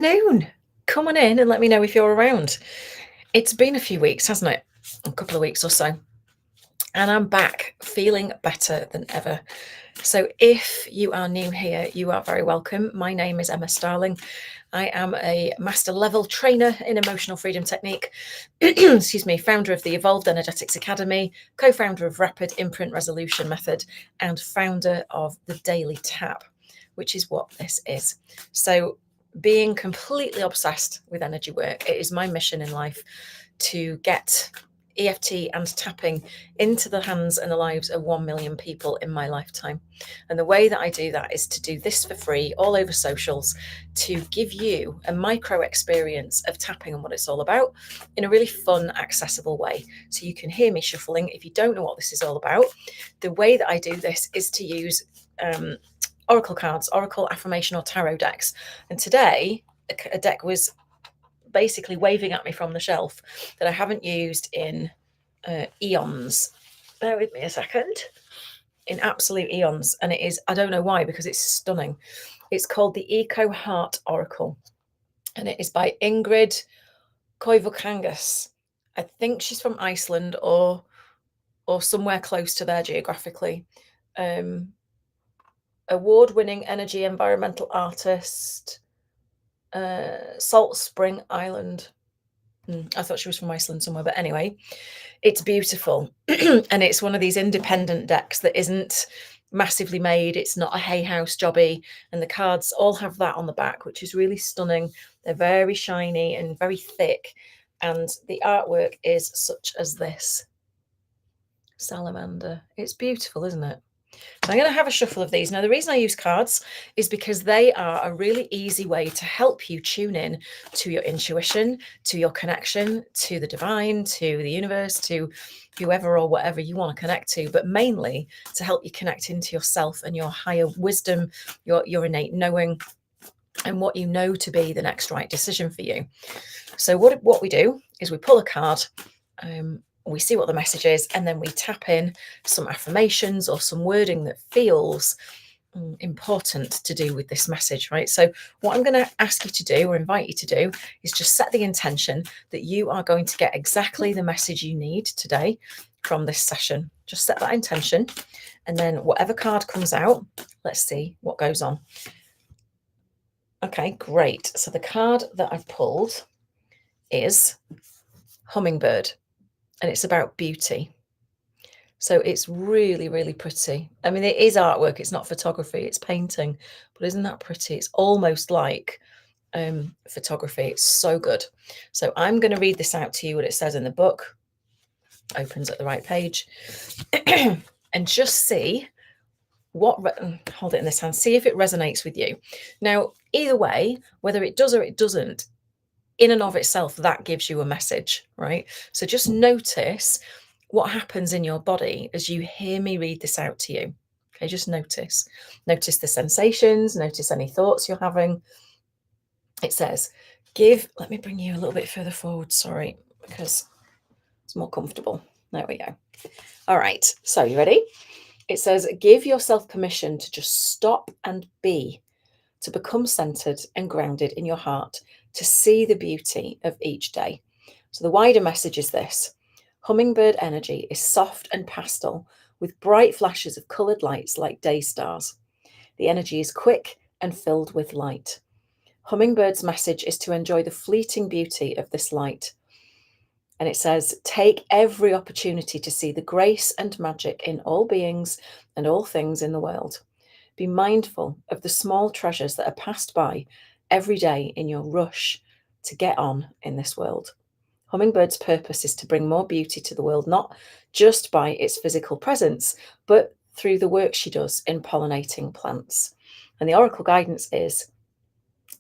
Noon. Come on in and let me know if you're around. It's been a few weeks, hasn't it? A couple of weeks or so. And I'm back feeling better than ever. So, if you are new here, you are very welcome. My name is Emma Starling. I am a master level trainer in emotional freedom technique, excuse me, founder of the Evolved Energetics Academy, co founder of Rapid Imprint Resolution Method, and founder of the Daily Tap, which is what this is. So, being completely obsessed with energy work, it is my mission in life to get EFT and tapping into the hands and the lives of 1 million people in my lifetime. And the way that I do that is to do this for free all over socials to give you a micro experience of tapping and what it's all about in a really fun, accessible way. So you can hear me shuffling. If you don't know what this is all about, the way that I do this is to use oracle cards, oracle affirmation or tarot decks. And today, a deck was basically waving at me from the shelf that I haven't used in eons. Bear with me a second. In absolute eons. And it is, I don't know why, because it's stunning. It's called the Eco Heart Oracle. And it is by Ingrid Koivukangas. I think she's from Iceland or somewhere close to there geographically. Award-winning energy environmental artist, Salt Spring Island. I thought she was from Iceland somewhere, but anyway, it's beautiful. And it's one of these independent decks that isn't massively made. It's not a Hay House jobby. And the cards all have that on the back, which is really stunning. They're very shiny and very thick. And the artwork is such as this salamander. It's beautiful, isn't it? So I'm going to have a shuffle of these. Now, the reason I use cards is because they are a really easy way to help you tune in to your intuition, to your connection, to the divine, to the universe, to whoever or whatever you want to connect to, but mainly to help you connect into yourself and your higher wisdom, your innate knowing, and what you know to be the next right decision for you. So what we do is we pull a card, we see what the message is, and then we tap in some affirmations or some wording that feels important to do with this message, right? So what I'm going to ask you to do or invite you to do is just set the intention that you are going to get exactly the message you need today from this session. Just set that intention, and then whatever card comes out, let's see what goes on. Okay, great. So the card that I've pulled is Hummingbird, and it's about beauty. So it's really, really pretty. I mean, it is artwork. It's not photography. It's painting. But isn't that pretty? It's almost like photography. It's so good. So I'm going to read this out to you, what it says in the book. Opens at the right page. And just see hold it in this hand. See if it resonates with you. Now, either way, whether it does or it doesn't, in and of itself, that gives you a message, right? So just notice what happens in your body as you hear me read this out to you. Okay, just notice. Notice the sensations, notice any thoughts you're having. It says, let me bring you a little bit further forward, sorry, because it's more comfortable. There we go. All right, so you ready? It says, give yourself permission to just stop and be, to become centered and grounded in your heart, to see the beauty of each day. So the wider message is this: hummingbird energy is soft and pastel with bright flashes of coloured lights like day stars. The energy is quick and filled with light. Hummingbird's message is to enjoy the fleeting beauty of this light. And it says, take every opportunity to see the grace and magic in all beings and all things in the world. Be mindful of the small treasures that are passed by every day in your rush to get on in this world. Hummingbird's purpose is to bring more beauty to the world, not just by its physical presence, but through the work she does in pollinating plants. And the oracle guidance is,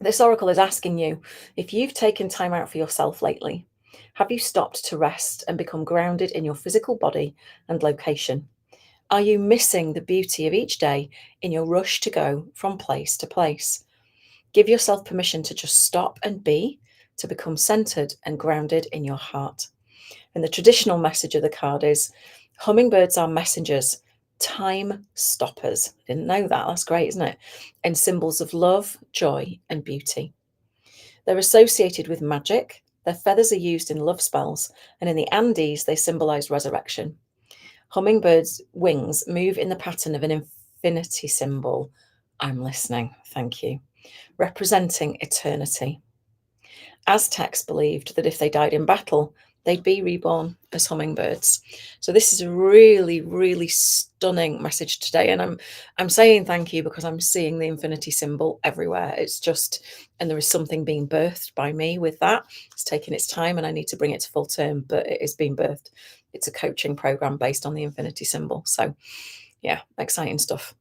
this oracle is asking you if you've taken time out for yourself lately. Have you stopped to rest and become grounded in your physical body and location? Are you missing the beauty of each day in your rush to go from place to place? Give yourself permission to just stop and be, to become centered and grounded in your heart. And the traditional message of the card is, hummingbirds are messengers, time stoppers. Didn't know that. That's great, isn't it? And symbols of love, joy, and beauty. They're associated with magic. Their feathers are used in love spells, and in the Andes, they symbolize resurrection. Hummingbirds' wings move in the pattern of an infinity symbol. I'm listening, thank you. Representing eternity. Aztecs believed that if they died in battle, they'd be reborn as hummingbirds. So this is a really, really stunning message today. And I'm saying thank you because I'm seeing the infinity symbol everywhere. It's just, and there is something being birthed by me with that. It's taking its time and I need to bring it to full term, but it is being birthed. It's a coaching program based on the infinity symbol. So yeah, exciting stuff.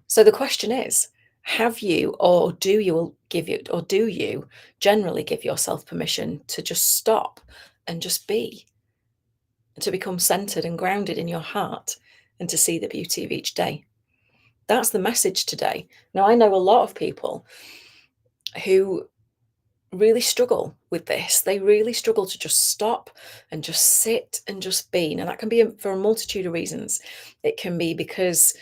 So the question is, have you, or do you generally give yourself permission to just stop and just be, to become centered and grounded in your heart and to see the beauty of each day? That's the message today. Now, I know a lot of people who really struggle with this. They really struggle to just stop and just sit and just be. Now, that can be for a multitude of reasons. It can be because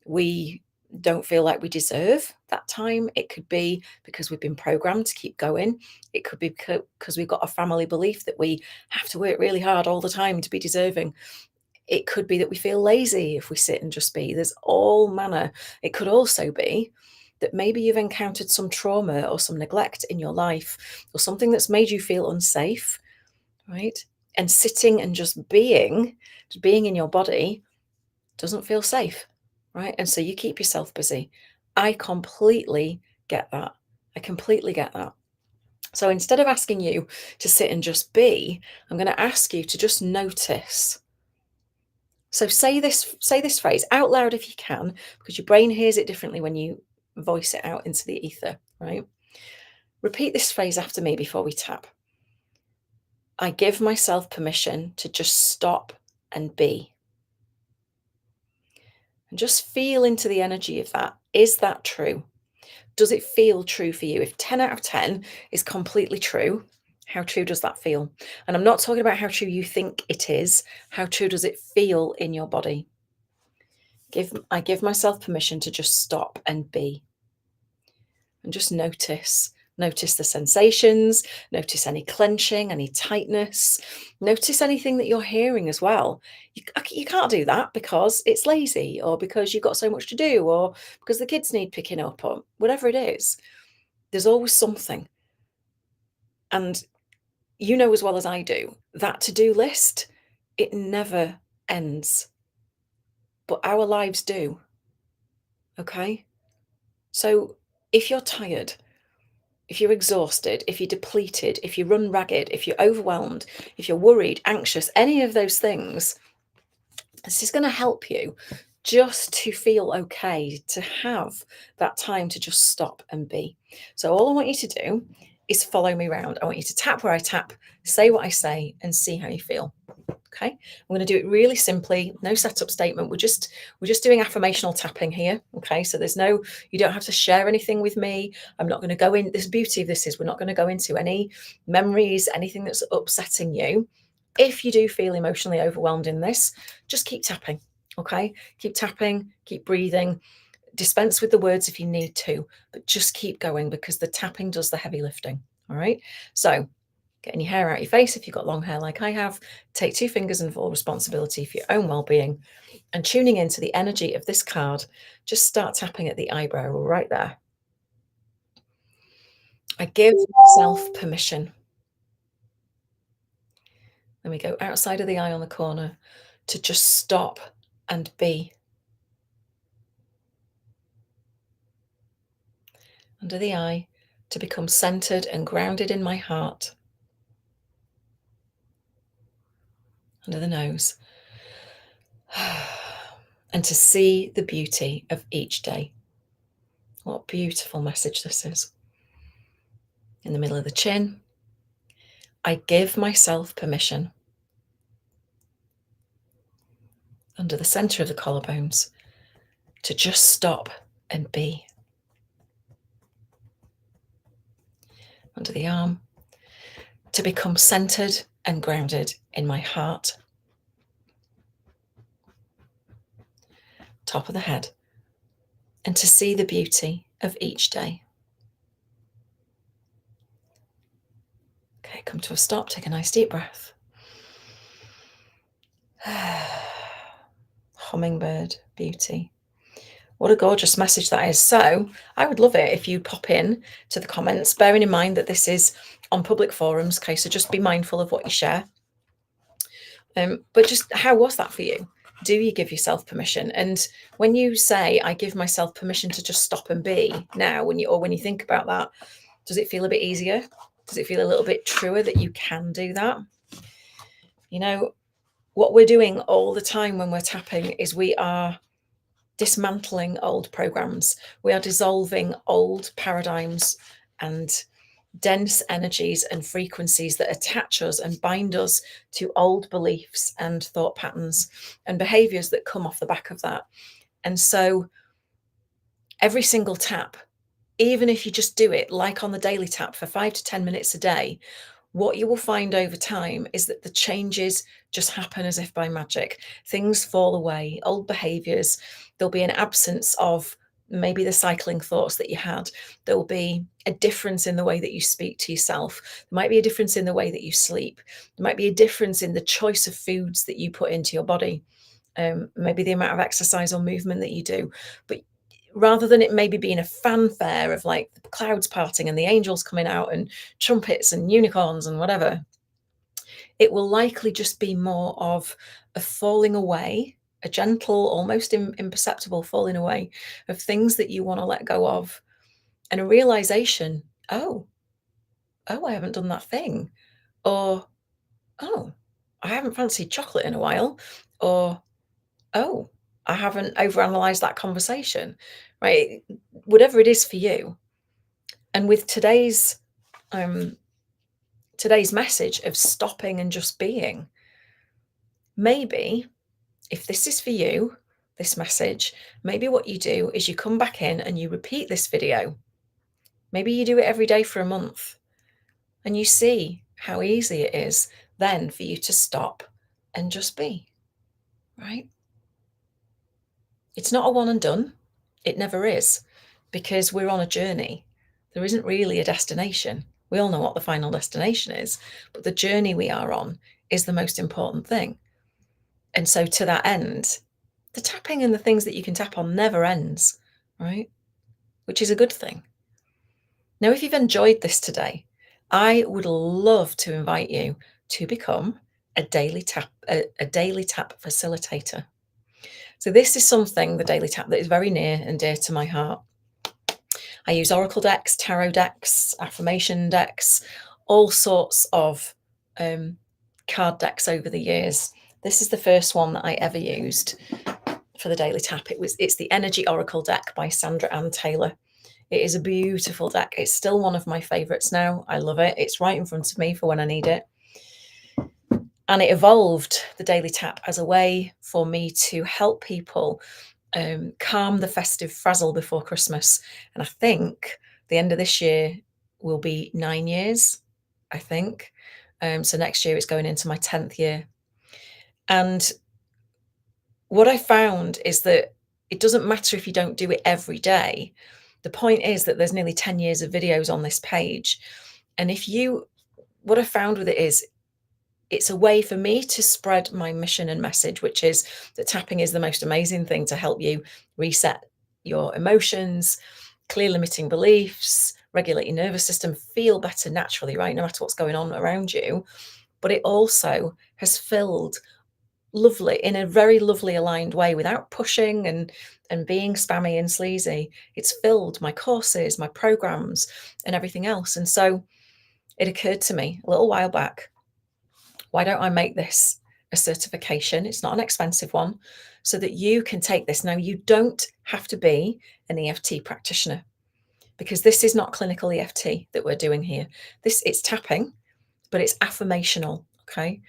we don't feel like we deserve that time. It could be because we've been programmed to keep going. It could be because we've got a family belief that we have to work really hard all the time to be deserving. It could be that we feel lazy if we sit and just be. There's all manner. It could also be that maybe you've encountered some trauma or some neglect in your life or something that's made you feel unsafe, right? And sitting and just being in your body doesn't feel safe, right? And so you keep yourself busy. I completely get that. I completely get that. So instead of asking you to sit and just be, I'm going to ask you to just notice. So say this phrase out loud if you can, because your brain hears it differently when you voice it out into the ether, right? Repeat this phrase after me before we tap. I give myself permission to just stop and be. And just feel into the energy of that. Is that true? Does it feel true for you? If 10 out of 10 is completely true, how true does that feel? And I'm not talking about how true you think it is. How true does it feel in your body? I give myself permission to just stop and be. And just notice. Notice the sensations, notice any clenching, any tightness, notice anything that you're hearing as well. You can't do that because it's lazy or because you've got so much to do or because the kids need picking up or whatever it is. There's always something. And you know as well as I do, that to-do list, it never ends. But our lives do. Okay? So if you're tired, if you're exhausted, if you're depleted, if you run ragged, if you're overwhelmed, if you're worried, anxious, any of those things, this is going to help you just to feel okay, to have that time to just stop and be. So all I want you to do is follow me around. I want you to tap where I tap, say what I say, and see how you feel. Okay, I'm going to do it really simply, no setup statement. We're just doing affirmational tapping here. Okay, so you don't have to share anything with me. I'm not going to go in. This beauty of this is we're not going to go into any memories, anything that's upsetting you. If you do feel emotionally overwhelmed in this, just keep tapping. Okay, keep tapping, keep breathing. Dispense with the words if you need to, but just keep going because the tapping does the heavy lifting. All right, so getting your hair out your face if you've got long hair like I have, take 2 fingers and full responsibility for your own well-being, and tuning into the energy of this card, just start tapping at the eyebrow right there. I give myself permission. Then we go outside of the eye on the corner to just stop and be. Under the eye, to become centered and grounded in my heart. Under the nose. And to see the beauty of each day. What a beautiful message this is. In the middle of the chin, I give myself permission. Under the center of the collarbones, to just stop and be. Under the arm, to become centered and grounded in my heart. Top of the head, and to see the beauty of each day. Okay, come to a stop, take a nice deep breath. Hummingbird beauty. What a gorgeous message that is. So I would love it if you pop in to the comments, bearing in mind that this is on public forums. Okay, so just be mindful of what you share. But just how was that for you? Do you give yourself permission? And when you say, I give myself permission to just stop and be now, when you think about that, does it feel a bit easier? Does it feel a little bit truer that you can do that? You know, what we're doing all the time when we're tapping is we are dismantling old programs. We are dissolving old paradigms and dense energies and frequencies that attach us and bind us to old beliefs and thought patterns and behaviors that come off the back of that. And so every single tap, even if you just do it like on the daily tap for 5 to 10 minutes a day, what you will find over time is that the changes just happen as if by magic. Things fall away, old behaviors. There'll be an absence of maybe the cycling thoughts that you had. There will be a difference in the way that you speak to yourself. There might be a difference in the way that you sleep. There might be a difference in the choice of foods that you put into your body. Maybe the amount of exercise or movement that you do. But rather than it maybe being a fanfare of like the clouds parting and the angels coming out and trumpets and unicorns and whatever, it will likely just be more of a falling away, a gentle, almost imperceptible falling away of things that you want to let go of, and a realization, oh, I haven't done that thing, or oh, I haven't fancied chocolate in a while, or oh, I haven't overanalyzed that conversation, right? Whatever it is for you. And with today's message of stopping and just being, maybe if this is for you, this message, maybe what you do is you come back in and you repeat this video. Maybe you do it every day for a month and you see how easy it is then for you to stop and just be, right? It's not a one and done. It never is, because we're on a journey. There isn't really a destination. We all know what the final destination is, but the journey we are on is the most important thing. And so to that end, the tapping and the things that you can tap on never ends, right? Which is a good thing. Now, if you've enjoyed this today, I would love to invite you to become a daily tap facilitator. So this is something, the daily tap, that is very near and dear to my heart. I use oracle decks, tarot decks, affirmation decks, all sorts of card decks over the years. This is the first one that I ever used for the daily tap. It's the Energy Oracle deck by Sandra Ann Taylor. It is a beautiful deck. It's still one of my favorites now. I love it. It's right in front of me for when I need it. And it evolved, the daily tap, as a way for me to help people calm the festive frazzle before Christmas. And I think the end of this year will be 9 years, I think. So next year it's going into my 10th year. And what I found is that it doesn't matter if you don't do it every day. The point is that there's nearly 10 years of videos on this page. And what I found with it is, it's a way for me to spread my mission and message, which is that tapping is the most amazing thing to help you reset your emotions, clear limiting beliefs, regulate your nervous system, feel better naturally, right? No matter what's going on around you. But it also has filled lovely, in a very lovely aligned way, without pushing and being spammy and sleazy. It's filled my courses, my programs, and everything else. And so it occurred to me a little while back, why don't I make this a certification? It's not an expensive one, so that you can take this. Now, you don't have to be an EFT practitioner, because this is not clinical EFT that we're doing here. It's tapping, but it's affirmational, okay?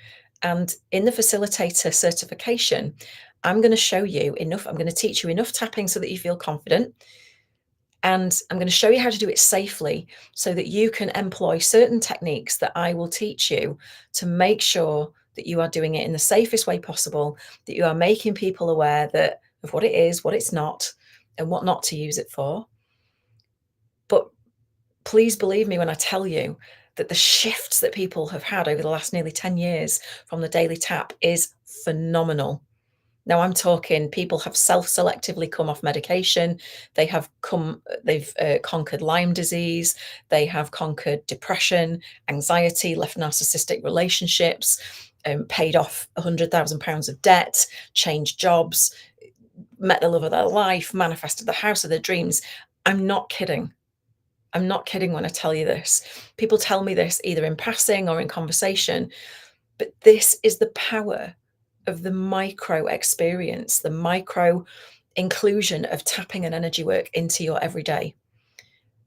And in the facilitator certification, I'm going to show you enough, I'm going to teach you enough tapping so that you feel confident. And I'm going to show you how to do it safely so that you can employ certain techniques that I will teach you to make sure that you are doing it in the safest way possible, that you are making people aware of what it is, what it's not, and what not to use it for. But please believe me when I tell you that the shifts that people have had over the last nearly 10 years from the daily tap is phenomenal. Now I'm talking people have self-selectively come off medication. They've conquered Lyme disease. They have conquered depression, anxiety, left narcissistic relationships, paid off £100,000 of debt, changed jobs, met the love of their life, manifested the house of their dreams. I'm not kidding. I'm not kidding when I tell you this. People tell me this either in passing or in conversation, but this is the power of the micro experience, the micro inclusion of tapping and energy work into your everyday.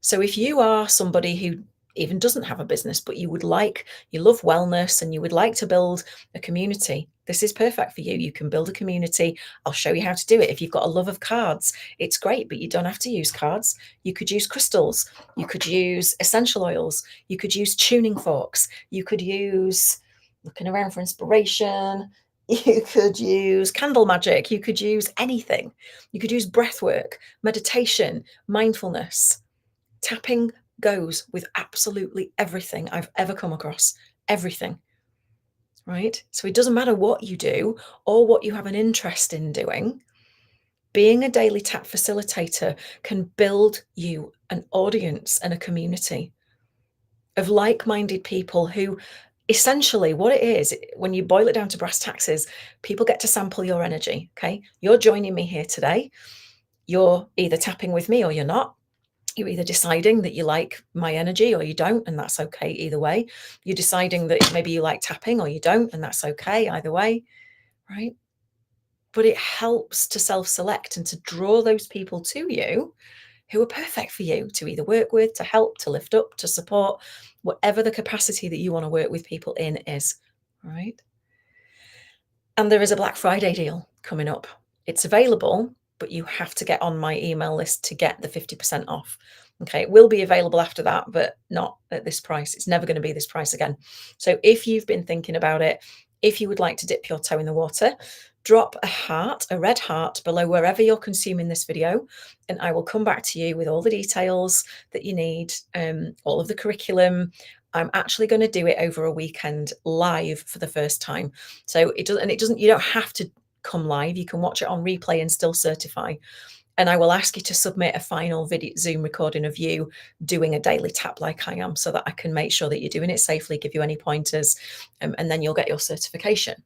So if you are somebody who even doesn't have a business, but you love wellness and you would like to build a community, this is perfect for you. You can build a community. I'll show you how to do it. If you've got a love of cards, it's great, but you don't have to use cards. You could use crystals. You could use essential oils. You could use tuning forks. You could use looking around for inspiration. You could use candle magic. You could use anything. You could use breath work, meditation, mindfulness. Tapping goes with absolutely everything I've ever come across. Everything. Right? So it doesn't matter what you do or what you have an interest in doing. Being a daily tap facilitator can build you an audience and a community of like-minded people who essentially what it is, when you boil it down to brass tacks, is people get to sample your energy. Okay. You're joining me here today. You're either tapping with me or you're not. You're either deciding that you like my energy or you don't, and that's okay either way. You're deciding that maybe you like tapping or you don't, and that's okay either way, right? But it helps to self-select and to draw those people to you who are perfect for you to either work with, to help, to lift up, to support, whatever the capacity that you want to work with people in is, right? And there is a Black Friday deal coming up. It's available, but you have to get on my email list to get the 50% off. Okay, it will be available after that, but not at this price. It's never going to be this price again. So if you've been thinking about it, if you would like to dip your toe in the water, drop a heart, a red heart below wherever you're consuming this video, and I will come back to you with all the details that you need, all of the curriculum. I'm actually going to do it over a weekend live for the first time. So you don't have to come live. You can watch it on replay and still certify. And I will ask you to submit a final video Zoom recording of you doing a daily tap like I am, so that I can make sure that you're doing it safely, give you any pointers, and then you'll get your certification.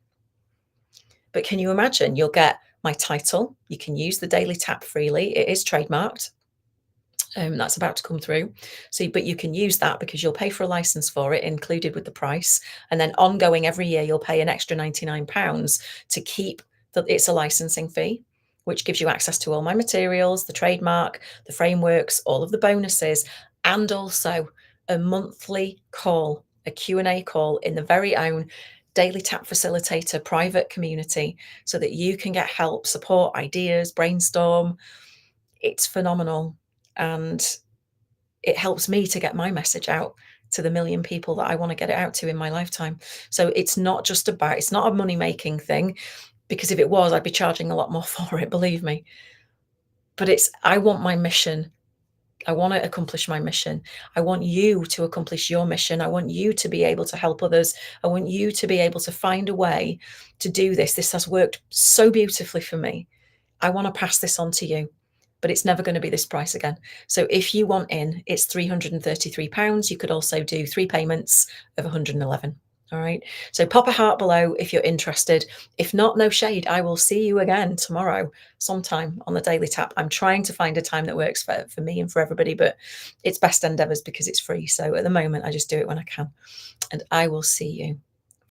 But can you imagine? You'll get my title. You can use the daily tap freely. It is trademarked. That's about to come through. So, but you can use that because you'll pay for a license for it included with the price. And then ongoing every year, you'll pay an extra £99 to keep it's a licensing fee, which gives you access to all my materials, the trademark, the frameworks, all of the bonuses, and also a monthly call, a Q&A call in the very own Daily Tap Facilitator private community, so that you can get help, support, ideas, brainstorm. It's phenomenal. And it helps me to get my message out to the million people that I want to get it out to in my lifetime. So it's not a money-making thing, because if it was, I'd be charging a lot more for it, believe me. But I want my mission. I want to accomplish my mission. I want you to accomplish your mission. I want you to be able to help others. I want you to be able to find a way to do this. This has worked so beautifully for me. I want to pass this on to you, but it's never going to be this price again. So if you want in, it's £333. You could also do 3 payments of 111. All right. So pop a heart below if you're interested. If not, no shade. I will see you again tomorrow sometime on the Daily Tap. I'm trying to find a time that works for me and for everybody, but it's best endeavors because it's free. So at the moment, I just do it when I can. And I will see you